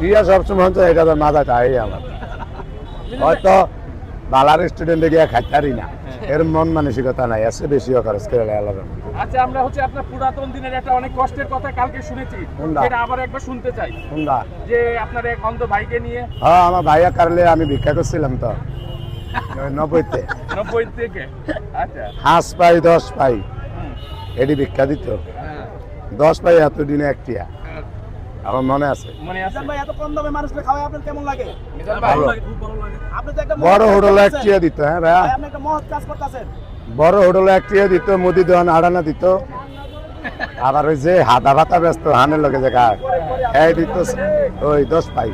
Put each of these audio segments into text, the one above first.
টিয়া সবসময় হচ্ছে এটা তো মাথা চাই আমার হয়তো বালা রেস্টুরেন্টে গিয়ে খাইতারি না এর মন মানসিকতা নাই আছে বেশিও খরচ করে আলাদা। আচ্ছা আমরা হচ্ছে আপনার পুরাতন দিনের একটা অনেক কষ্টের কথা কালকে শুনেছি, এটা আবার একবার শুনতে চাই। কোনটা? যে আপনার এক অন্ধ ভাইকে নিয়ে। হ্যাঁ আমার ভাইয়া কারলে আমি ভিক্ষা করছিলাম তো 90-তে। 90 থেকে। আচ্ছা 5 পাই 10 পাই এটি ভিক্ষা দিত। 10 পাই এতদিনে একটিয়া আমার মনে আছে। মিজান ভাই এত কম দামে মানুষকে খাওয়ায় আপনার কেমন লাগে? মিজান ভাই খুব ভালো লাগে। আপনি তো একটা বড় হোটেলে একটিয়া দিত। হ্যাঁ ভাই আপনি একটা মহৎ কাজ করতেছেন। বড় হোটেলে একটিয়া দিত, মুদি দোকান আড়ানা দিত, আবার ওই যে হাতা ভাতা ব্যস্ত হানের লগে যে খায় এই দিত ওই 10 পাই।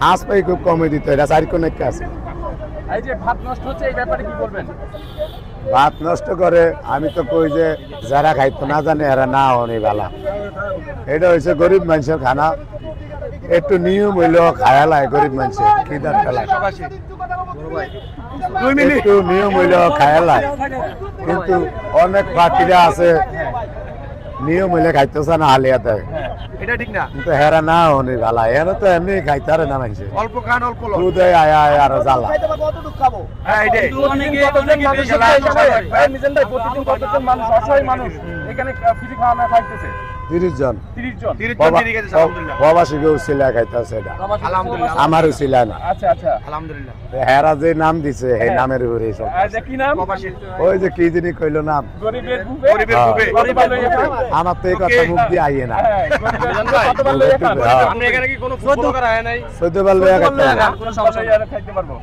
5 পাই খুব কমই দিত, এটা 4 কোন একটা আছে। এই যে ভাত নষ্ট হচ্ছে এই ব্যাপারে কি বলবেন? ভাত নষ্ট করে আমি তো কই যে যারা খাইতো না জানে এরা না হনি ভালা। এটা হয়েছে গরিব মানুষের খানা, একটু নিয়ম হইল খায়ালায় গরিব মানুষের খিদার খেলায় একটু নিয়ম হইল খায়ালায়, কিন্তু অনেক পার্টিরা আছে নিয়ম হইলে খাইতেছে না হালিয়া দেয়, এটা ঠিক না। কিন্তু হেরা না হনি ভালা, এরা তো এমনি খাইতারে না মানুষের অল্প খান অল্প লন। দুধে আয়া আর জ্বালা। হ্যাঁ এটাই। মিজান ভাই প্রতিদিন কতজন মানুষ অসহায় মানুষ এখানে ফ্রি খাওয়া খাইতেছে? 30 জন। 30 জন। প্রবাসী কেউ সিলা খাইতেছে এটা, আমারও সিলা না। আচ্ছা আচ্ছা আলহামদুলিল্লাহ। হেরা যে নাম দিছে এই নামের উপরে সব। আচ্ছা কি নাম? ওই যে কি জিনিস কইলো নাম গরিবের বুবে। গরিবের বুবে। আমার তো এই কথা মুখ দিয়ে আইয়ে না। মিজান ভাই কত ভালো লেখা। আপনি এখানে কি কোনো ফুড করা হয় নাই? 14 বার লয়া খাইতে না, কোনো সমস্যা নাই, আর খাইতে পারবো।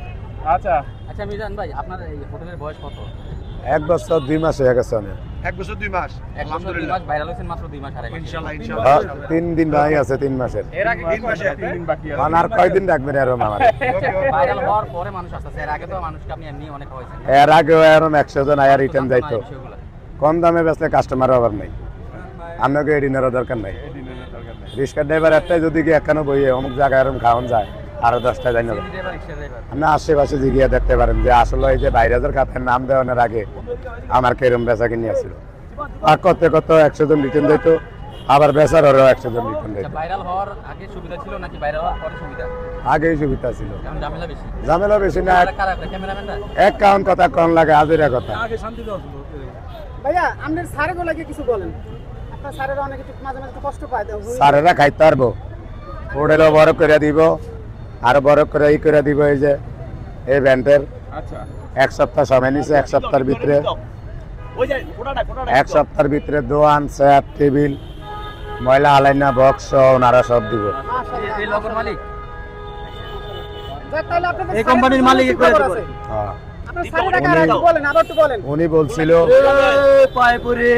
আচ্ছা আচ্ছা মিজান ভাই আপনার এই হোটেলের বয়স কত? 1 বছর 2 মাস হয়ে গেছে। 1 বছর 2 মাস। আলহামদুলিল্লাহ ভাইরাল হয়েছেন মাত্র 2 মাস আর ইনশাআল্লাহ ইনশাআল্লাহ 3 দিন বাকি আছে, 3 মাসের। এর আগে 3 মাসে 3 দিন বাকি আছে। আর কয়দিন রাখবেন এরকম আমার? ভাইরাল হওয়ার পরে মানুষ আসছে, এর আগে তো মানুষকে আপনি এমনি অনেক খাওয়াইছেন। এর আগে এরকম 100 জন আয়া রিটার্ন যাইতো। কম দামে বেচলে কাস্টমার অভাব নাই, আপনাকে এডিনেরও দরকার নাই। রিক্সা ড্রাইভার একটাই যদি গিয়ে একখানে বইয়ে অমুক জায়গায় এরকম খাওয়ান যায় আরো 10টা জানি না। আপনি আশেপাশে গিয়ে দেখতে পারেন যে আসলে এই যে বাইরের খাতের নাম দেওয়ানোর আগে আমার কিরম বেচা কিনে আসছিল, আর কত 100 জন রিটার্ন দিত, আবার বেচার হলেও 100 জন রিটার্ন দিত। ভাইরাল হওয়ার আগে সুবিধা ছিল নাকি ভাইরাল হওয়ার পরে সুবিধা? আগেই সুবিধা ছিল, ঝামেলা বেশি। ঝামেলা বেশি না। ক্যামেরাম্যানরা এক কাউন কথা কম লাগে, হাজিরা কথা। আগে শান্তি দাও ভাইয়া আপনার স্যারের লাগে কিছু বলেন। আপনার স্যারেরা অনেক একটু মাঝে মাঝে কষ্ট পায়। স্যারেরা খাইতে পারবো, হোটেলও বড় করে দিব, আর বড় করে ই করে দিব। এই যে এই ব্যান্ডের আচ্ছা 1 সপ্তাহ সময় নিছে, 1 সপ্তাহের ভিতরে ওই যে ফটোটা 1 সপ্তাহের ভিতরে দোয়ান চেয়ার টেবিল ময়লা আলাইনা বক্স ওনারা সব দিব। এই লগর মালিক তাহলে আপনাদের এই কোম্পানির মালিক করে দেব। হ্যাঁ আপনার স্যারেরা কারা একটু বলেন, আবার একটু বলেন। উনি বলছিল পায়ে পড়ে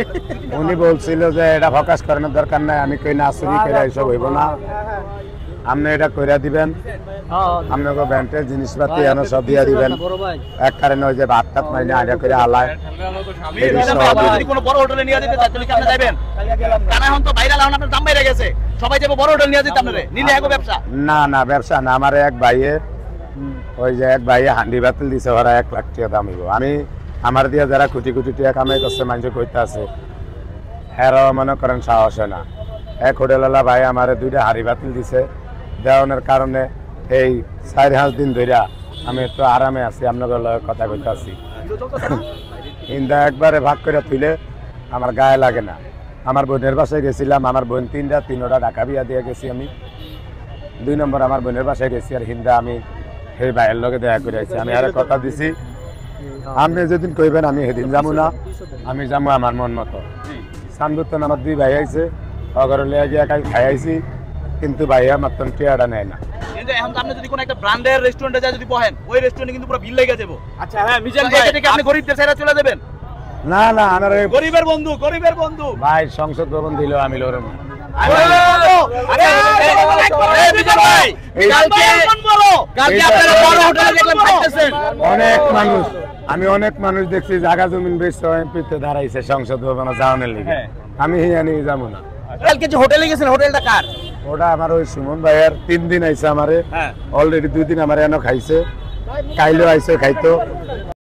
উনি বলছিল যে এটা ফোকাস করানোর দরকার নাই, আমি কই না চুরি করে এইসব হইব না, আপনি এটা কইরা দিবেন, আপনাকে ব্যান্ডের জিনিসপাতি এনে সব দিয়া দিবেন। এক কারণে ওই যে ভাত টাত মাইনে আইডিয়া করে আলায় কোনো বড় হোটেলে নিয়ে যেতে চাই তাহলে কি আপনি যাবেন? কারণ এখন তো ভাইরাল, এখন আপনার দাম বাইরে গেছে, সবাই যাবে বড় হোটেল নিয়ে যেতে আপনারে নিলে এগো ব্যবসা। না না ব্যবসা না, আমার এক ভাইয়ে ওই যে এক ভাইয়ে হান্ডি বাতিল দিছে, ওরা 1 লাখ টাকা দাম হইব। আমি আমার দিয়ে যারা কোটি কোটি টাকা কামাই করছে মানুষ কইতে আছে, হেরাও মনে করেন সাহস হয় না। এক হোটেলওয়ালা ভাই আমার 2টা হাঁড়ি বাতিল দিছে, দেওয়ানোর কারণে এই 4-5 দিন ধরে আমি একটু আরামে আছি, আপনাদের লগে কথা কইতে আছি। ইন্দা একবারে ভাগ করে তুলে আমার গায়ে লাগে না। আমার বোনের বাসায় গেছিলাম, আমার বোন 3টা ঢাকা বিয়া দিয়ে গেছি আমি। 2 নম্বর আমার বোনের বাসায় গেছি, আর হিন্দা আমি সেই ভাইয়ের লগে দেখা করে আছি। আমি আর কথা দিছি, আপনি যেদিন কইবেন আমি সেদিন যাবো না, আমি যাবো আমার মন মতো। সামদুত্তন আমার 2 ভাই আইছে, অগরে লিয়ে গিয়ে কাল খাই আইছি, কিন্তু ভাইয়া মাত্র টিয়াটা নেয় না। কিন্তু এখন তো আপনি যদি কোনো একটা ব্র্যান্ডের রেস্টুরেন্টে যায় যদি বহেন, ওই রেস্টুরেন্টে কিন্তু পুরো ভিড় লেগে যাবে। আচ্ছা হ্যাঁ মিজান ভাই, এটা কি আপনি গরিবদের ছেড়ে চলে যাবেন? না না আমার গরিবের বন্ধু ভাই সংসদ ভবন দিল আমি লড়ব। অনেক মানুষ দেখছি জায়গা জমিন বেচতে এমপিতে দাঁড়াইছে সংসদ ভবনে যাওয়ানোর লিগে, আমি হিয়ানি যাবো না। কালকে যে হোটেলে গেছেন, হোটেলটা কার? ওটা আমার ওই সুমন ভাইয়ের। 3 দিন আইছে আমারে, অলরেডি 2 দিন আমার এনে খাইছে, কাইলেও আইছে খাইতো।